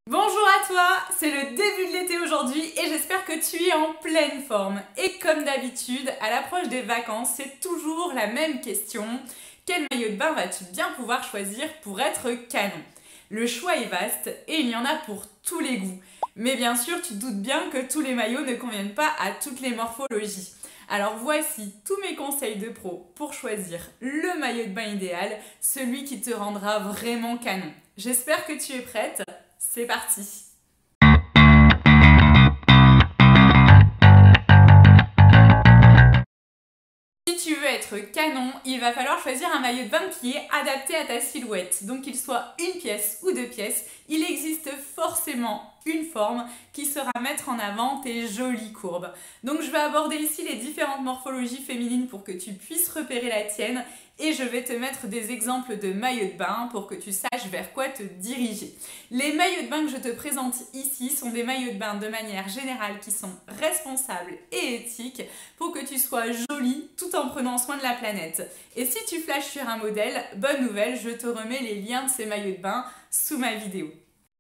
Bonjour à toi, c'est le début de l'été aujourd'hui et j'espère que tu es en pleine forme. Et comme d'habitude, à l'approche des vacances, c'est toujours la même question. Quel maillot de bain vas-tu bien pouvoir choisir pour être canon? Le choix est vaste et il y en a pour tous les goûts. Mais bien sûr, tu te doutes bien que tous les maillots ne conviennent pas à toutes les morphologies. Alors voici tous mes conseils de pro pour choisir le maillot de bain idéal, celui qui te rendra vraiment canon. J'espère que tu es prête. C'est parti! Si tu veux être canon, il va falloir choisir un maillot de bain qui est adapté à ta silhouette. Donc qu'il soit une pièce ou deux pièces, il existe forcément une forme qui saura mettre en avant tes jolies courbes. Donc je vais aborder ici les différentes morphologies féminines pour que tu puisses repérer la tienne et je vais te mettre des exemples de maillots de bain pour que tu saches vers quoi te diriger. Les maillots de bain que je te présente ici sont des maillots de bain de manière générale qui sont responsables et éthiques pour que tu sois jolie tout en prenant soin de la planète. Et si tu flashes sur un modèle, bonne nouvelle, je te remets les liens de ces maillots de bain sous ma vidéo.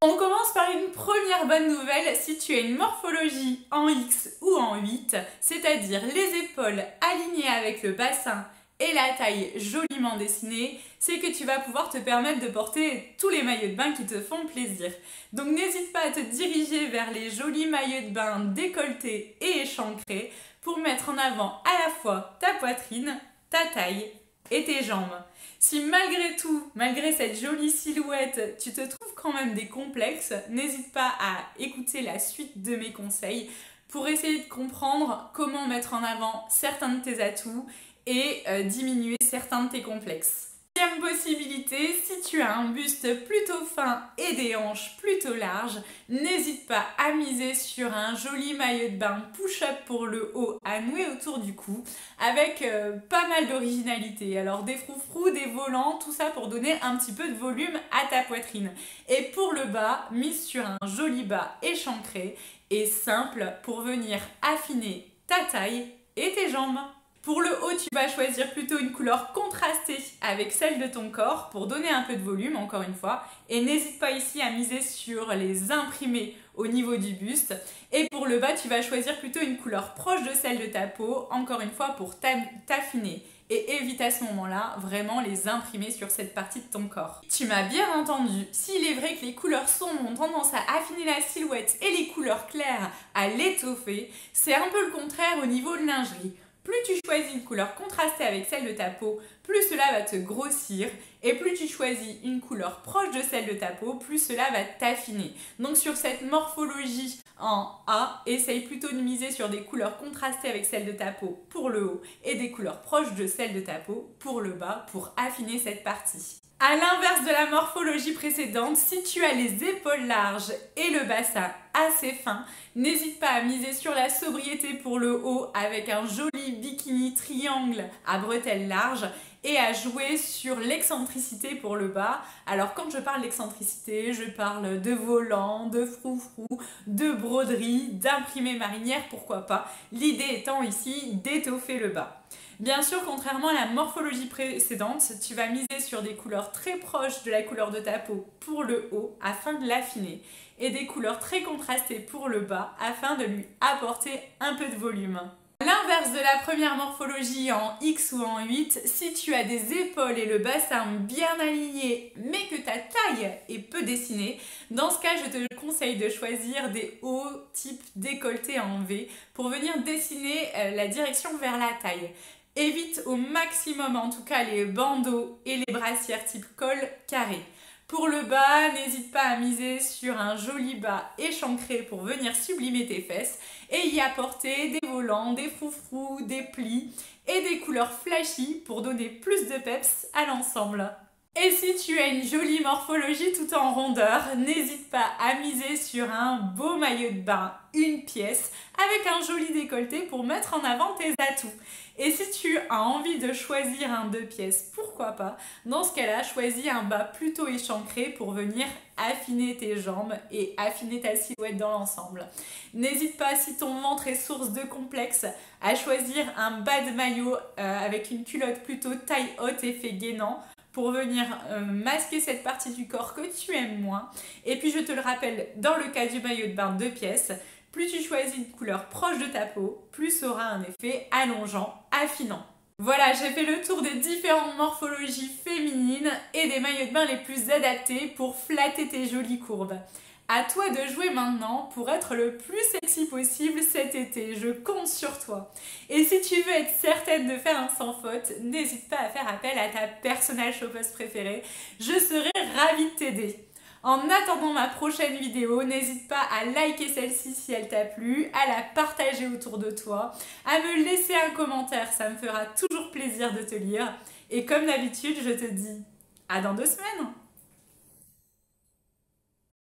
On commence par une première bonne nouvelle si tu as une morphologie en X ou en 8, c'est-à-dire les épaules alignées avec le bassin et la taille joliment dessinée, c'est que tu vas pouvoir te permettre de porter tous les maillots de bain qui te font plaisir. Donc n'hésite pas à te diriger vers les jolis maillots de bain décolletés et échancrés pour mettre en avant à la fois ta poitrine, ta taille et tes jambes. Si malgré tout, malgré cette jolie silhouette, tu te trouves quand même des complexes, n'hésite pas à écouter la suite de mes conseils pour essayer de comprendre comment mettre en avant certains de tes atouts et diminuer certains de tes complexes. Deuxième possibilité, si tu as un buste plutôt fin et des hanches plutôt larges, n'hésite pas à miser sur un joli maillot de bain push-up pour le haut à nouer autour du cou avec pas mal d'originalité. Alors des froufrous, des volants, tout ça pour donner un petit peu de volume à ta poitrine. Et pour le bas, mise sur un joli bas échancré et simple pour venir affiner ta taille et tes jambes. Pour le haut, tu vas choisir plutôt une couleur contrastée avec celle de ton corps pour donner un peu de volume, encore une fois. Et n'hésite pas ici à miser sur les imprimés au niveau du buste. Et pour le bas, tu vas choisir plutôt une couleur proche de celle de ta peau, encore une fois pour t'affiner. Et évite à ce moment-là vraiment les imprimer sur cette partie de ton corps. Tu m'as bien entendu, s'il est vrai que les couleurs sombres ont tendance à affiner la silhouette et les couleurs claires à l'étoffer, c'est un peu le contraire au niveau de lingerie. Plus tu choisis une couleur contrastée avec celle de ta peau, plus cela va te grossir. Et plus tu choisis une couleur proche de celle de ta peau, plus cela va t'affiner. Donc sur cette morphologie en A, essaye plutôt de miser sur des couleurs contrastées avec celle de ta peau pour le haut et des couleurs proches de celle de ta peau pour le bas pour affiner cette partie. A l'inverse de la morphologie précédente, si tu as les épaules larges et le bassin assez fin, n'hésite pas à miser sur la sobriété pour le haut avec un joli bikini triangle à bretelles larges et à jouer sur l'excentricité pour le bas. Alors quand je parle d'excentricité, je parle de volant, de froufrou, de broderie, d'imprimé marinière, pourquoi pas. L'idée étant ici d'étoffer le bas. Bien sûr, contrairement à la morphologie précédente, tu vas miser sur des couleurs très proches de la couleur de ta peau pour le haut afin de l'affiner et des couleurs très contrastées pour le bas afin de lui apporter un peu de volume. A l'inverse de la première morphologie en X ou en 8, si tu as des épaules et le bassin bien alignés mais que ta taille est peu dessinée, dans ce cas je te conseille de choisir des hauts type décolleté en V pour venir dessiner la direction vers la taille. Évite au maximum en tout cas les bandeaux et les brassières type col carré. Pour le bas, n'hésite pas à miser sur un joli bas échancré pour venir sublimer tes fesses et y apporter des volants, des froufrous, des plis et des couleurs flashy pour donner plus de peps à l'ensemble. Et si tu as une jolie morphologie tout en rondeur, n'hésite pas à miser sur un beau maillot de bain, une pièce, avec un joli décolleté pour mettre en avant tes atouts. Et si tu as envie de choisir un 2 pièces, pourquoi pas? Dans ce cas-là, choisis un bas plutôt échancré pour venir affiner tes jambes et affiner ta silhouette dans l'ensemble. N'hésite pas, si ton ventre est source de complexe, à choisir un bas de maillot avec une culotte plutôt taille haute effet gainant pour venir masquer cette partie du corps que tu aimes moins. Et puis je te le rappelle, dans le cas du maillot de bain 2 pièces, plus tu choisis une couleur proche de ta peau, plus ça aura un effet allongeant, affinant. Voilà, j'ai fait le tour des différentes morphologies féminines et des maillots de bain les plus adaptés pour flatter tes jolies courbes. À toi de jouer maintenant pour être le plus sexy possible cet été, je compte sur toi. Et si tu veux être certaine de faire un sans faute, n'hésite pas à faire appel à ta personnage shoppeuse préférée, je serai ravie de t'aider. En attendant ma prochaine vidéo, n'hésite pas à liker celle-ci si elle t'a plu, à la partager autour de toi, à me laisser un commentaire, ça me fera toujours plaisir de te lire. Et comme d'habitude, je te dis à dans 2 semaines.